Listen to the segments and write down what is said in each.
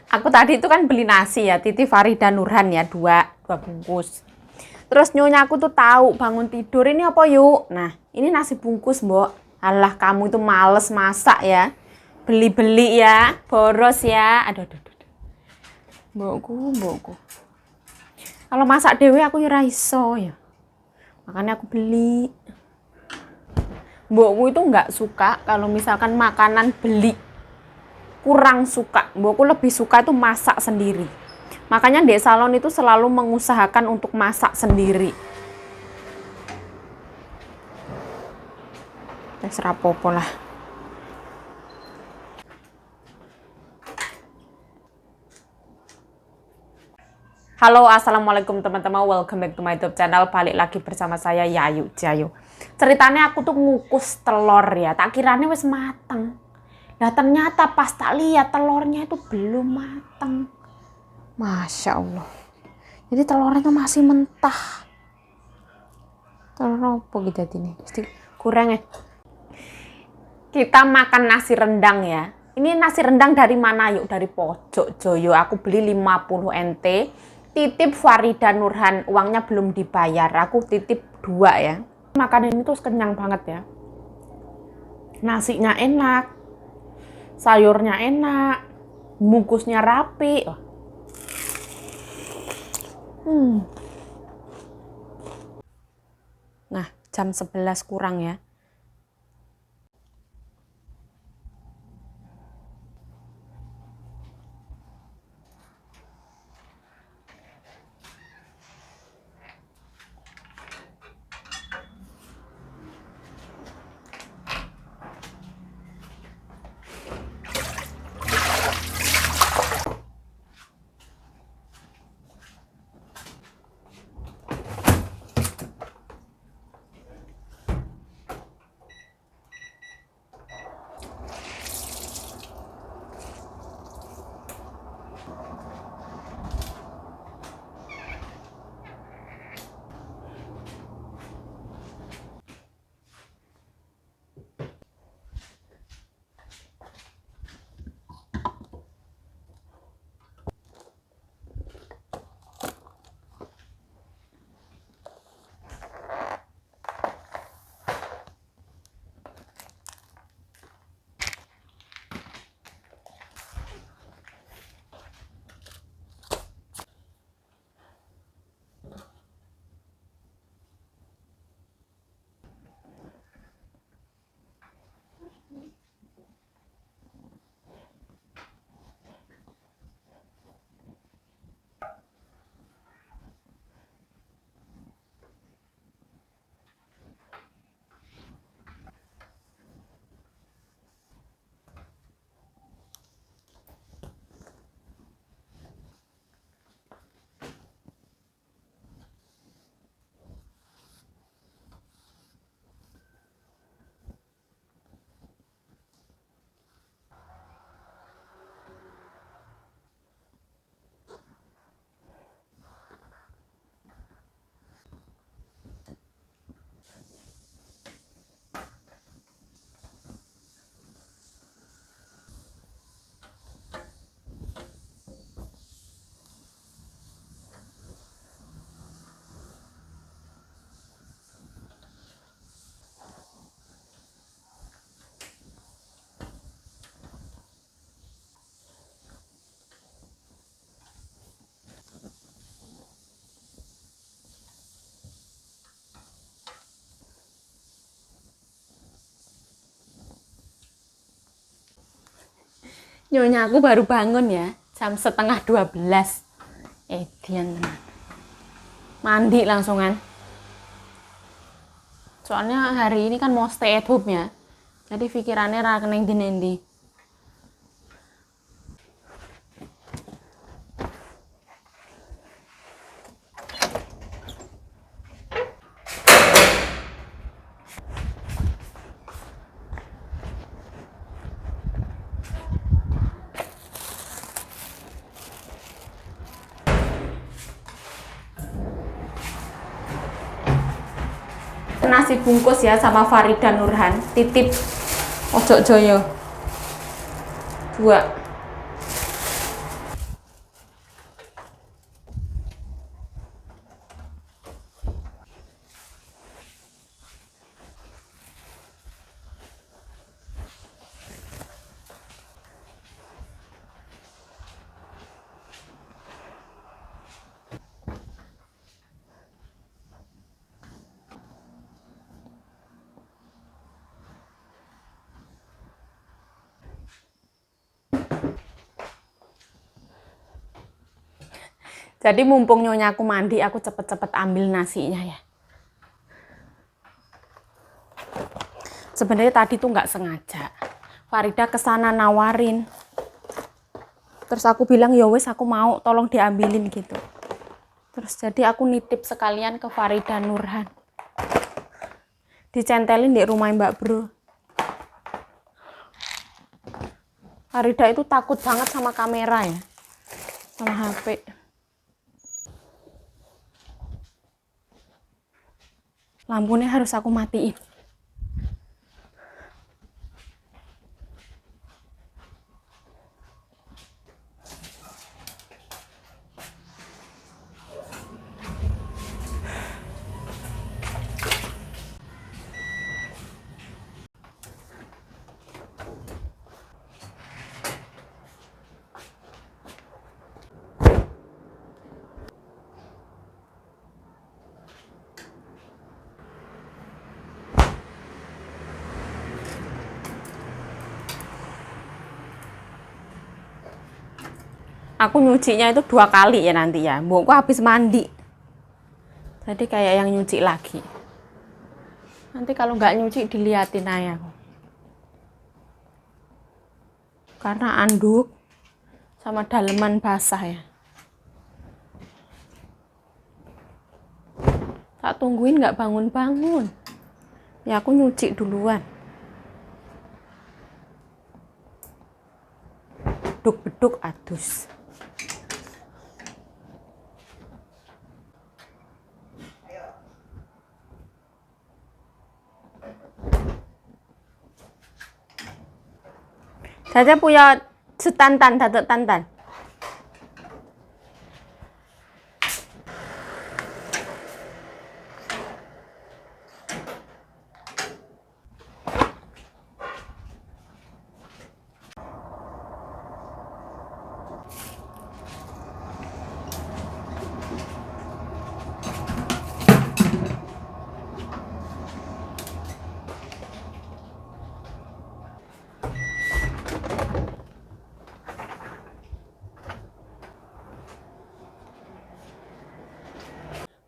Aku tadi itu kan beli nasi ya, Titi Farida Nurhan ya, dua bungkus. Terus nyonya aku tuh tahu bangun tidur ini apa yuk? Nah, ini nasi bungkus, Mbok. Alah, kamu itu males masak ya. Beli-beli ya, boros ya. Aduh, aduh, aduh. Mbokku. Kalau masak dewe aku ya iso ya. Makanya aku beli. Mbokku itu nggak suka kalau misalkan makanan beli. Kurang suka. Mbokku lebih suka itu masak sendiri. Makanya Dek Salon itu selalu mengusahakan untuk masak sendiri. Wes rapopo lah. Halo, assalamualaikum teman-teman. Welcome back to my YouTube channel. Balik lagi bersama saya Yayu Jayo. Ceritanya aku tuh ngukus telur ya. Tak kiranya wes mateng. Nah ternyata pas tak lihat telurnya itu belum mateng. Masya Allah. Jadi telurnya itu masih mentah. Telur apa gitu ini? Mesti kurang ya. Kita makan nasi rendang ya. Ini nasi rendang dari mana yuk? Dari Pojok Joyo. Aku beli 50 NT. Titip Farida Nurhan. Uangnya belum dibayar. Aku titip 2 ya. Makanan ini tuh kenyang banget ya. Nasinya enak. Sayurnya enak. Bungkusnya rapi. Nah, jam 11 kurang ya. Nyonya aku baru bangun ya, jam setengah 12. Dian tenan. Mandi langsungan. Soalnya hari ini kan mau stay at home ya. Jadi pikirannya ra keneng di. Nasi bungkus ya sama Farida Nurhan, titip Pojok Joyo 2. Jadi mumpung nyonya aku mandi, aku cepet-cepet ambil nasinya ya. Sebenarnya tadi tuh nggak sengaja. Farida kesana nawarin. Terus aku bilang, ya wes aku mau, tolong diambilin gitu. Terus jadi aku nitip sekalian ke Farida Nurhan. Dicentelin di rumah Mbak Bro. Farida itu takut banget sama kamera ya. Sama HP. Lampunya harus aku matiin. Aku nyucinya itu 2 kali ya nanti ya. Mbokku habis mandi. Jadi kayak yang nyuci lagi. Nanti kalau nggak nyuci diliatin aja aku. Karena anduk sama daleman basah ya. Tak tungguin nggak bangun-bangun. Ya aku nyuci duluan. Beduk-beduk adus. Saya punya setantan, datuk tantan.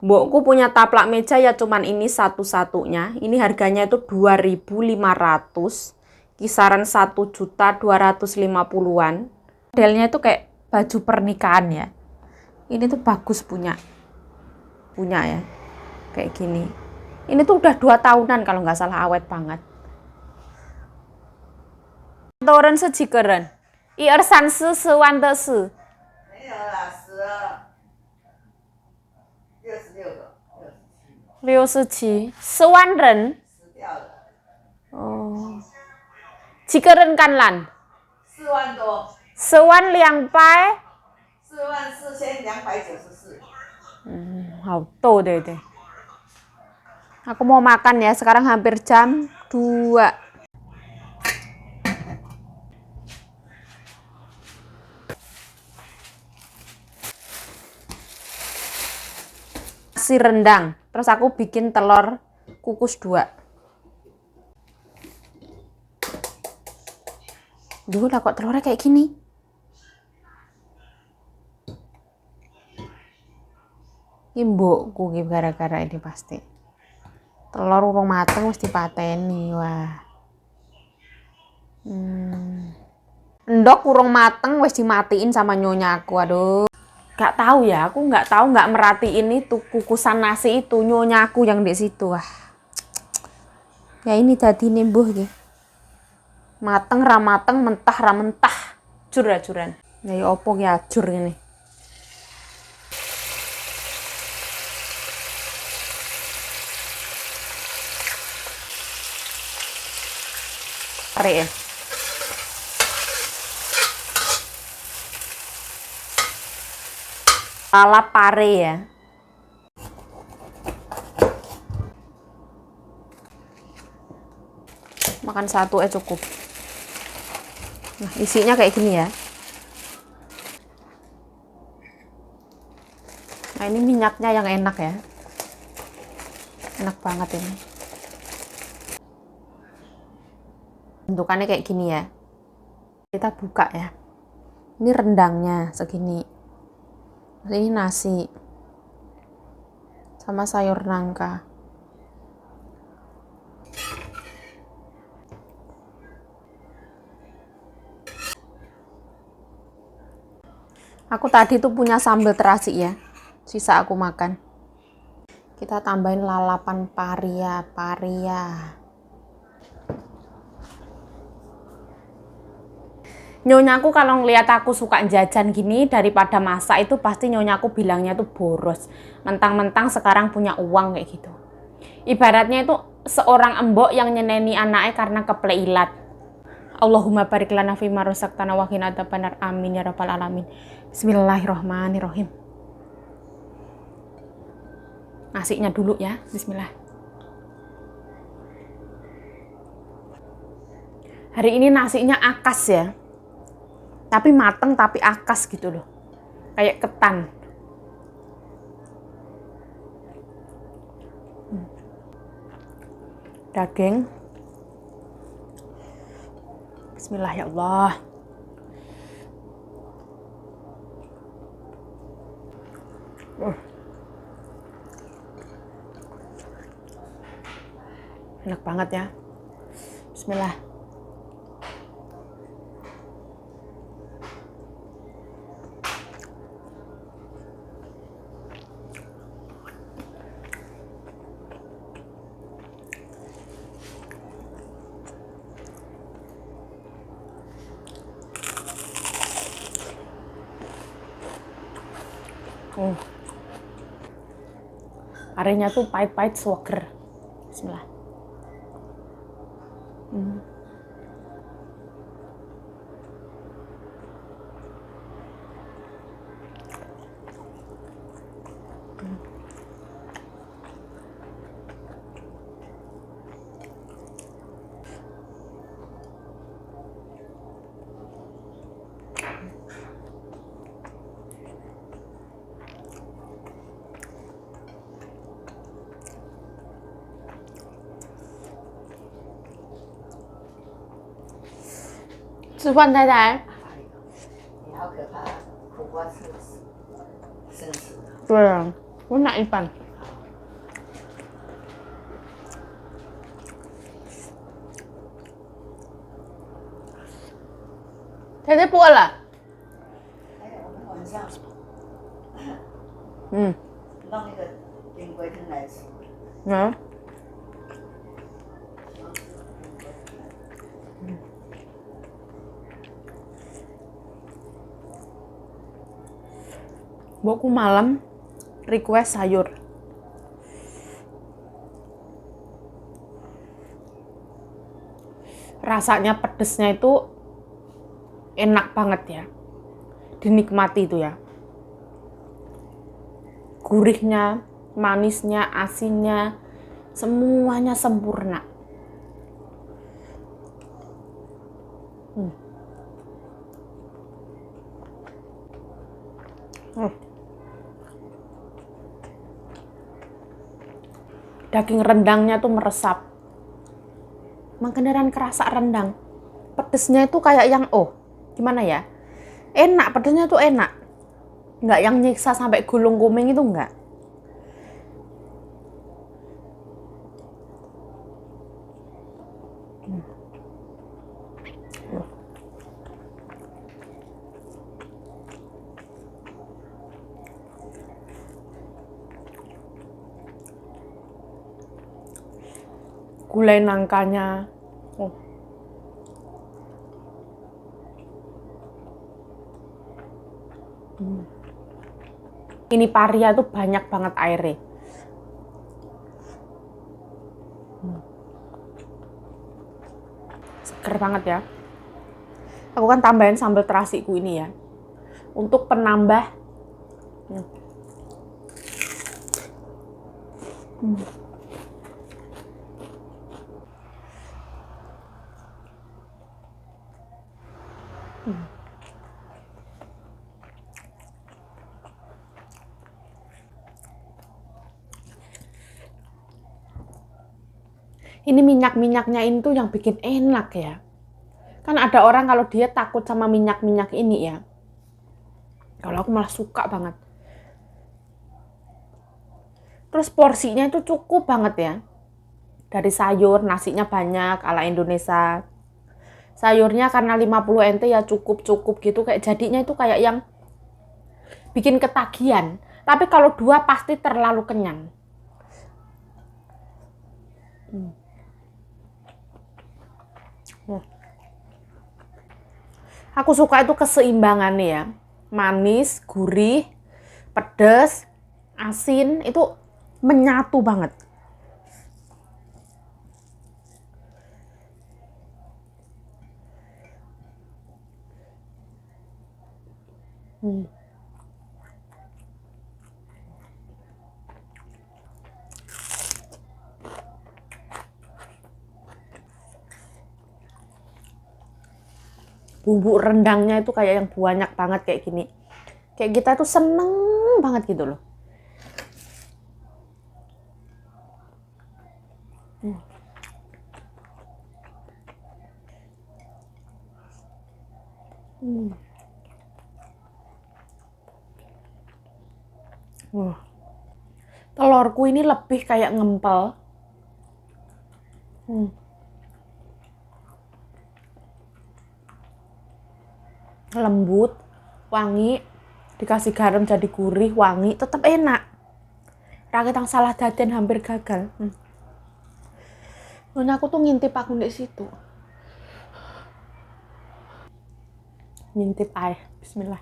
Mbokku punya taplak meja ya cuman ini satu-satunya. Ini harganya itu 2.500. Kisaran 1.250.000-an. Modelnya itu kayak baju pernikahan ya. Ini tuh bagus punya ya. Kayak gini. Ini tuh udah 2 tahunan kalau nggak salah, awet banget. Toren sejikeren. I ersan se sewan de se. 67, 10万人。哦，几个人感染4万多， ？4.200。44294。好多对对。Aku mau makan ya, sekarang hampir jam 2. Nasi rendang. Terus aku bikin telur kukus 2. Duh, lah kok telurnya kayak gini? Ini mbokku gara-gara ini pasti. Telur urung mateng mesti dipateni, wah. Endok urung mateng wis dimatiin sama nyonya aku, aduh. Gak tahu ya, aku nggak merhatiin itu kukusan nasi itu, nyonya aku yang di situ. Wah. Ya ini tadi nembuh gitu. Mateng ra mateng, mentah ra mentah. Jur-juran. Ya opo ya jur ini. Pare ya. Lala pare ya. Makan satu cukup. Nah, isinya kayak gini ya. Nah, ini minyaknya yang enak ya. Enak banget ini. Bentukannya kayak gini ya. Kita buka ya. Ini rendangnya segini. Ini nasi sama sayur nangka. Aku tadi tuh punya sambal terasi ya, sisa aku makan. Kita tambahin lalapan paria. Nyonyaku kalau ngeliat aku suka jajan gini daripada masak itu pasti nyonyaku bilangnya tuh boros. Mentang-mentang sekarang punya uang kayak gitu. Ibaratnya itu seorang embok yang nyeneni anaknya karena kepleilat. Allahumma barik lana fima razaqtana wa qina adzabannar. Amin ya rabbal alamin. Bismillahirrahmanirrahim. Nasinya dulu ya, bismillah. Hari ini nasinya akas ya. Tapi mateng tapi akas gitu loh. Kayak ketan. Daging. Bismillah ya Allah. Enak banget ya. Bismillah. Arenya tuh pahit-pahit seger. Bismillah.吃饭太太。你好可怕，苦瓜是生吃的。对啊，我拿一半。太太播了。还有我们晚上，弄一个冰龟汤来吃。Boku malam request sayur. Rasanya pedesnya itu enak banget ya. Dinikmati itu ya. Gurihnya, manisnya, asinnya, semuanya sempurna. Daging rendangnya tuh meresap. Beneran kerasa rendang. Pedesnya itu kayak yang gimana ya? Enak, pedesnya tuh enak. Nggak yang nyiksa sampai gulung kuming itu enggak. Gulai nangkanya. Ini paria tuh banyak banget airnya. Seger banget ya. Aku kan tambahin sambal terasiku ini ya. Untuk penambah. Ini minyak-minyaknya ini tuh yang bikin enak ya. Kan ada orang kalau dia takut sama minyak-minyak ini ya. Kalau aku malah suka banget. Terus porsinya itu cukup banget ya. Dari sayur, nasinya banyak ala Indonesia. Sayurnya karena 50 NT ya cukup-cukup gitu, kayak jadinya itu kayak yang bikin ketagihan. Tapi kalau 2 pasti terlalu kenyang. Aku suka itu keseimbangannya ya. Manis, gurih, pedas, asin, itu menyatu banget. Bumbu rendangnya itu kayak yang banyak banget kayak gini. Kayak kita tuh seneng banget gitu loh. Telurku ini lebih kayak ngempel. Lembut, wangi, dikasih garam jadi gurih, wangi, tetap enak. Rakit yang salah daden hampir gagal. Nyonya aku tuh ngintip aku di situ. Ngintip air, bismillah.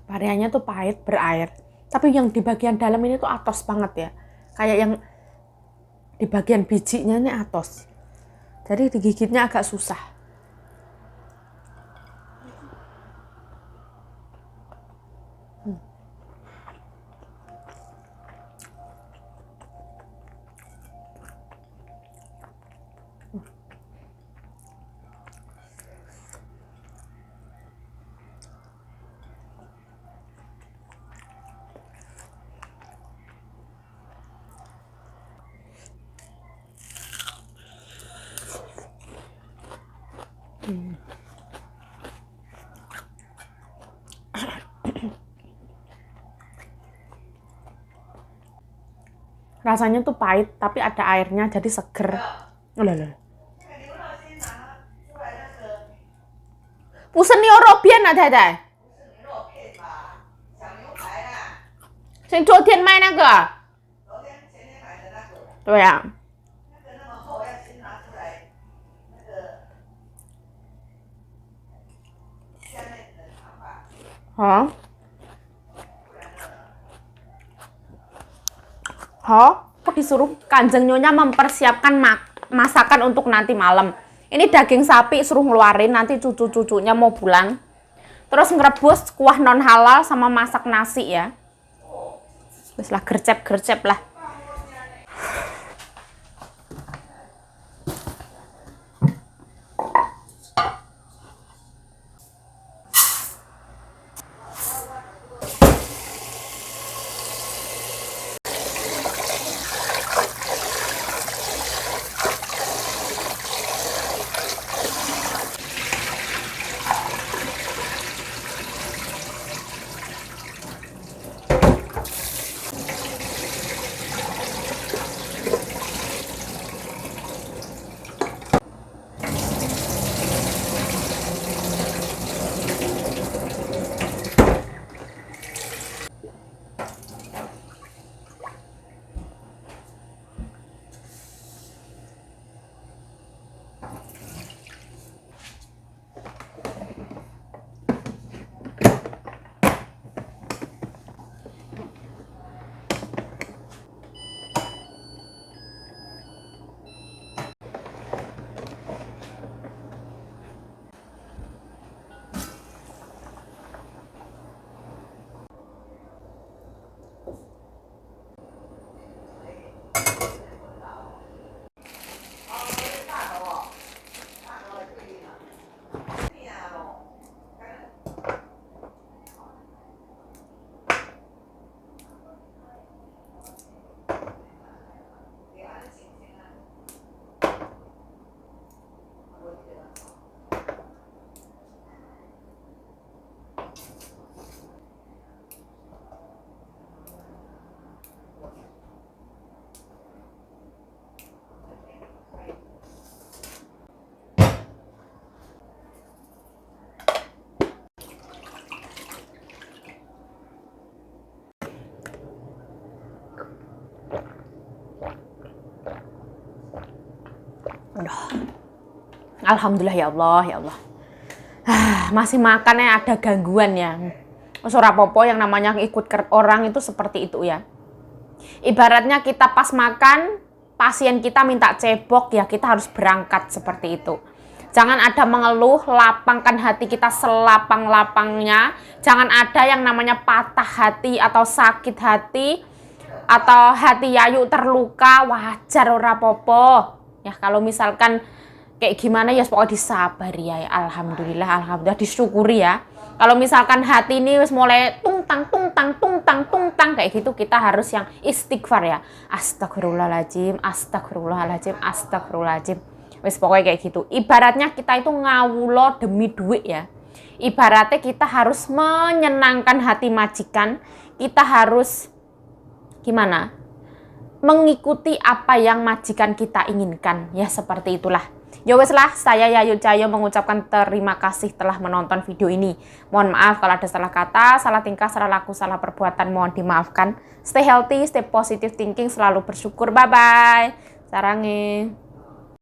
Variannya tuh pahit, berair. Tapi yang di bagian dalam ini tuh atos banget ya. Kayak yang di bagian bijinya ini atos. Jadi digigitnya agak susah. Rasanya tuh pahit, tapi ada airnya jadi seger. Loh. Pusen ni oro bian啊，太太。是昨天买那个。对呀、Hả? Hah? Kok disuruh Kanjeng Nyonya mempersiapkan masakan untuk nanti malam. Ini daging sapi suruh ngeluarin, nanti cucu-cucunya mau pulang. Terus ngerebus kuah non halal sama masak nasi ya. Terus lah gercep-gercep lah. Aduh. Alhamdulillah ya Allah, ya Allah. Masih makannya ada gangguan ya. Ora apa-apa, yang namanya ikut orang itu seperti itu ya. Ibaratnya kita pas makan, pasien kita minta cebok ya, kita harus berangkat seperti itu. Jangan ada mengeluh, lapangkan hati kita selapang-lapangnya. Jangan ada yang namanya patah hati atau sakit hati atau hati Yayu terluka, wajar ora apa-apa. Ya kalau misalkan kayak gimana ya pokoknya disabari ya. Alhamdulillah disyukuri ya. Kalau misalkan hati ini wis mulai tungtang kayak gitu, kita harus yang istighfar ya. Astagfirullahaladzim. Wis pokoknya kayak gitu. Ibaratnya kita itu ngawulo demi duit ya. Ibaratnya kita harus menyenangkan hati majikan. Kita harus gimana? Mengikuti apa yang majikan kita inginkan. Ya seperti itulah. Ya wes lah, saya Yayu Cahyo mengucapkan terima kasih telah menonton video ini. Mohon maaf kalau ada salah kata, salah tingkah, salah laku, salah perbuatan, mohon dimaafkan. Stay healthy, stay positive thinking, selalu bersyukur. Bye-bye. Sarange.